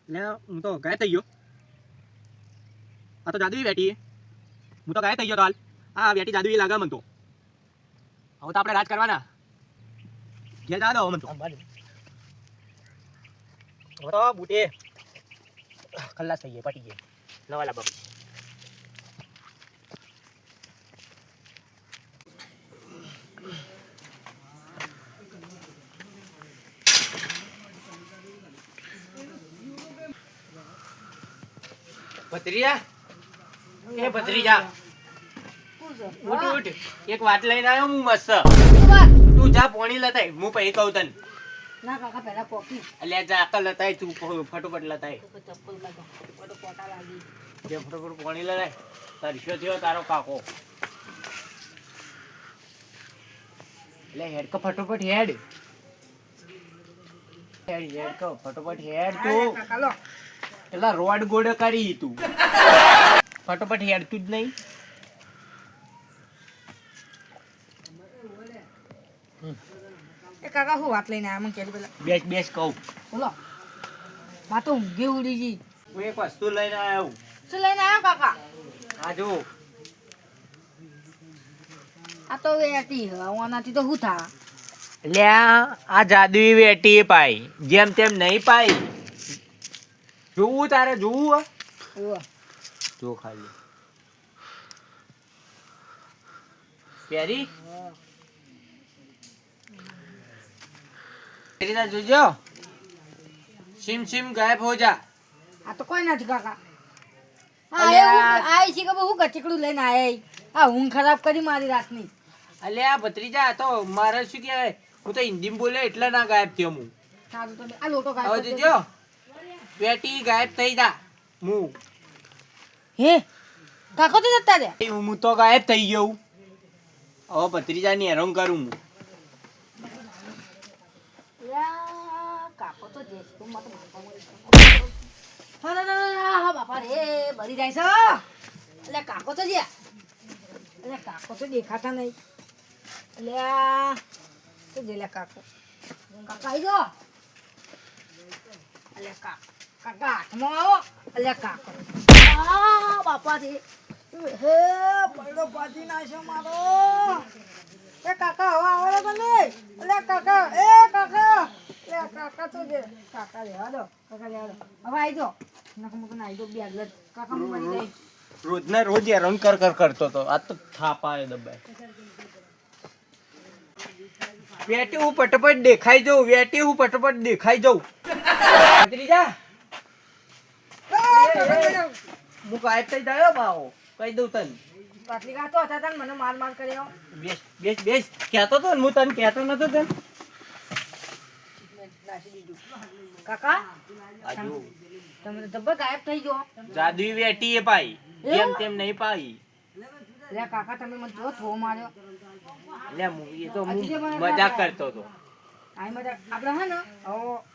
એટલે હું તો ગાયબ થઈ ગયો. આ તો જાદુઈ બેટી. હું તો ગાયબ થઈ ગયો તો હાલ. આ બેટી જાદુઈ લાગે મને તો. હવે તો આપણે રાજ કરવાના. ઘેર જા દો મને તો. હવે તો બુટે ખલ્લાસ થઈ ગયા, પટી ગયા. નવા લાભ ભત્રીજા. એ ભત્રીજા, ઉઠ ઉઠ. એક વાત લઈને આવ્યો હું મસ્ત. તું જા પોણી લતાય, હું પછી કહું તને. ના કાકા પહેલા પોકી અલ્યા જા અકલ લતાય, તું ફટોફટ લતાય. ચપ્પલ કાઢો બધો પોટા લાગી જે ફટોફટ પોણી લતાય. તરસ્યો થયો તારો કાકો. એટલે હેડ કો ફટોફટ હેડ. હેડ હેડ કો ફટોફટ હેડ તું. કાકા લો પેલા રોડ ગોડ કરી તું. ફટોફટ હેડ તું જ નહીં. એ કાકા હું વાત લઈને આયા મને કેલી પેલા બેસ બેસ કહું. બોલો માં તો ઊંઘી ઉડી ગઈ. હું એક વસ્તુ લઈને આવ્યો. શું લઈને આવ્યો કાકા? આ જો આ તો વેટી હવાનાથી તો હું થા લ્યા આ જાદુઈ વેટી પાઈ જેમ તેમ નહીં પાઈ. જોવું તારે જોવું જો ખાલી પ્યારી રીતા જોજો. સિમ સિમ ગાયબ હો જા. આ તો કોઈ નથી કાકા. અલ્યા. આઈ છે કે હું ગચકડું લઈને આયા. આ ઊંઘ ખરાબ કરી મારી રાતની. અલ્યા ભત્રીજા તો મારે શું કહેવાય, હું તો હિન્દીમાં બોલે એટલે ના ગાયબ થયો હું. સારું તો આ લોટો હવે કાઢો જોજો બેટી ગાયબ થઈ જા. હું હે કાકો તો જતા રે. હું તો ગાયબ થઈ ગયો. હવે ભત્રીજાની હેરાન કરું હું. કાકો તો જે તું મત મારતા હા બાપા રે બળી જાય છે. એટલે કાકો તો જ્યાં એટલે કાકો તો દેખાતા નહીં. એટલે તો જે કાકો કાકા આવી જાઓ. એટલે કાકા હાથમાં આવો. એટલે કાકો બાપા રે હે પડો પાછી નાખ્યો મારો. એ કાકા હવે આવો તમે. એટલે કાકા એ કાકા કાકા તો જે કાકા લેવા દો કાકા લેવા દો. હવે આવી જાઓ નકર મુકન આવી જાઓ બે આગળ કાકા હું મરી જાય. રોજના રોજ હેરાન કર કરતો હતો. આ તો થાપાએ દબાય. વેટી હું પટપટ દેખાઈ જાઉં. વેટી હું પટપટ દેખાઈ જાઉં. ભત્રીજા હું ગાયબ થઈ જાય બાવો. કહી દઉં તને. પાટલી કાતો હતા તને મને માર માર કર્યો. બેસ બેસ બેસ. કહેતો તો ને હું તને કહેતો નતો તને. નાસી દીધું કાકા આજુ તમે તો જબ્બર ગાયબ થઈ ગયો. જાદુઈ વેટી એ પાઈ જેમ તેમ નહીં પાઈ. લે કાકા તમે મને જો થો માર્યો. લે એ તો હું મજાક કરતો હતો. આઈ મજા આપણે હે ને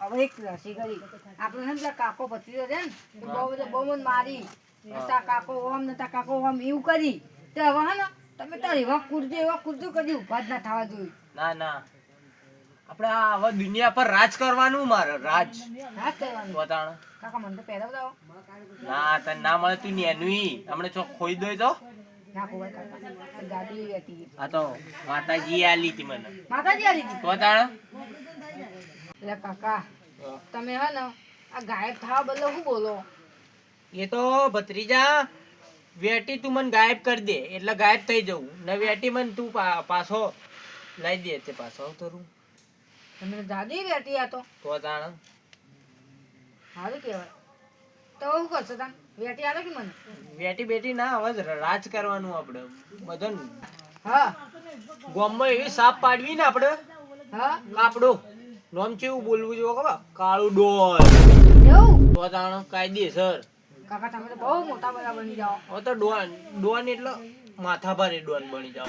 હવે એક રસી કરી આપણે હે ને પેલા કાકો ભત્રીજો છે ને બહુ મને મારી નતા કાકો ઓમ એવું કરી તે હવે હે ને તમે તાર એવા કૂદજો કદી ઉભા જ ના થવા જોઈએ. ના ના આપણે આ હવે દુનિયા પર રાજ કરવાનું. મારે રાજ હા કરવાનું બતાણ. કાકા મને તો પહેરાવ દાઓ. ના તને ના મળે તું નેનુઈ હમણે ચોક ખોઈ દોય તો. ના કોઈ કાકા ગાડી વેટી આ તો માતાજી આલી હતી મને. માતાજી આલી હતી. બતાણ. એટલે કાકા તમે હે ને આ ગાયબ થવા બદલે શું બોલો? એ તો ભત્રીજા વેટી તું મને ગાયબ કરી દે એટલે ગાયબ થઈ જવું ને વેટી મને તું પાછો લઈ દે તે પાછો તરું. તમે તો જાદુ વેટી આ તો તાણ સારું કહેવાય. તો શું કરશો તમે વેટી આવે કે મને? વેટી બેટી ના હવે રાજ કરવાનું આપણે બધું. હા ગામમાં એવી સાપ પાડવી ને આપણે હા કાપડો નામ કેવું બોલવું જોઈએ ખબર? કાળું ડોન. એવું તો તાણ કાયદેસર. કાકા તમે તો બહુ મોટા બધા બની જાઓ. હવે તો ડોન એટલે માથા ભારે ડોન બની જાવ.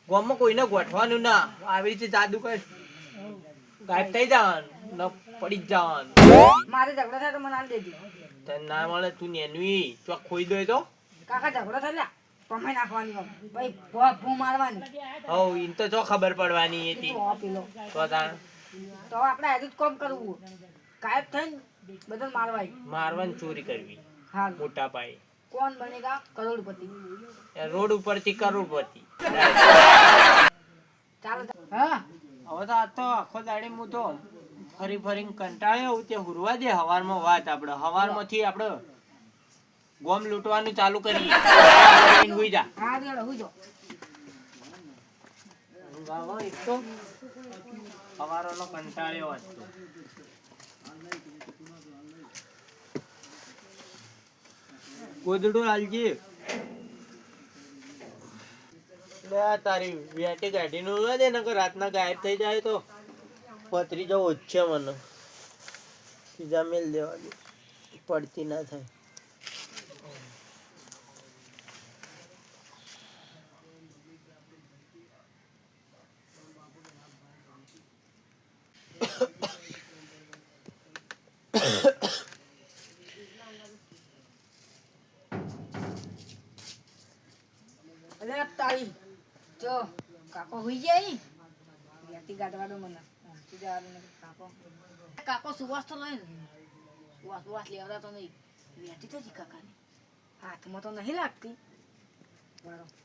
ગામમાં કોઈને ગોઠવાનું ના. આવી રીતે જાદુ કર ગાયબ થઈ જવાનું ન પડી જ જવાનું. મારે ઝઘડો થાય તો મને આલી દેજો. તને ના મળે તું નેનવી ચોક ખોઈ દો તો. કાકા ઝઘડો થાય લ્યા પમાઈ નાખવાની હોય ભાઈ ભૂ મારવાની. હવ ઈન તો જો ખબર પડવાની હતી. તો પેલો તો તાણ તો આપણે હજુ જ કામ કરવું. ગાયબ થઈને બધા મારવા આવી. મારવાની ચોરી કરવી હાલ મોટા પાયે. કોણ બનેગા કરોડપતિ? એ રોડ ઉપરથી કરોડપતિ. ચાલો હા હવે તો આ તો આખો દાડી હું તો ફરી ફરીને કંટાળ્યો તે હુરવા દે હવારમાં વાત. આપણે હવારમાંથી આપણે ગોમ લૂંટવાનું ચાલુ કરીએ. હુઈ જા. હા દેડો હું જો ગાવા એક તો હવારનો કંટાળ્યો આજ તો. ગોદડું હાલજી. લે આ તારી વેટી ગાડીનું ઉડવા દે નકર રાતના ગાયબ થઈ જાય તો પથરી જવું જ છે મને. બીજા મેલ દેવા દે પડતી ના થાય. અરે તારી જો કાકો હુઈ જાય યાતી ગાડવાડો મને ઊંઘી જવાનું નથી કાકો. કાકો સુવાસ તો લઈ ને સુવાસ લેવડા તો નહીં વેટી તો જી કાકાની હાથમાં તો નહીં લાગતી. બરાબર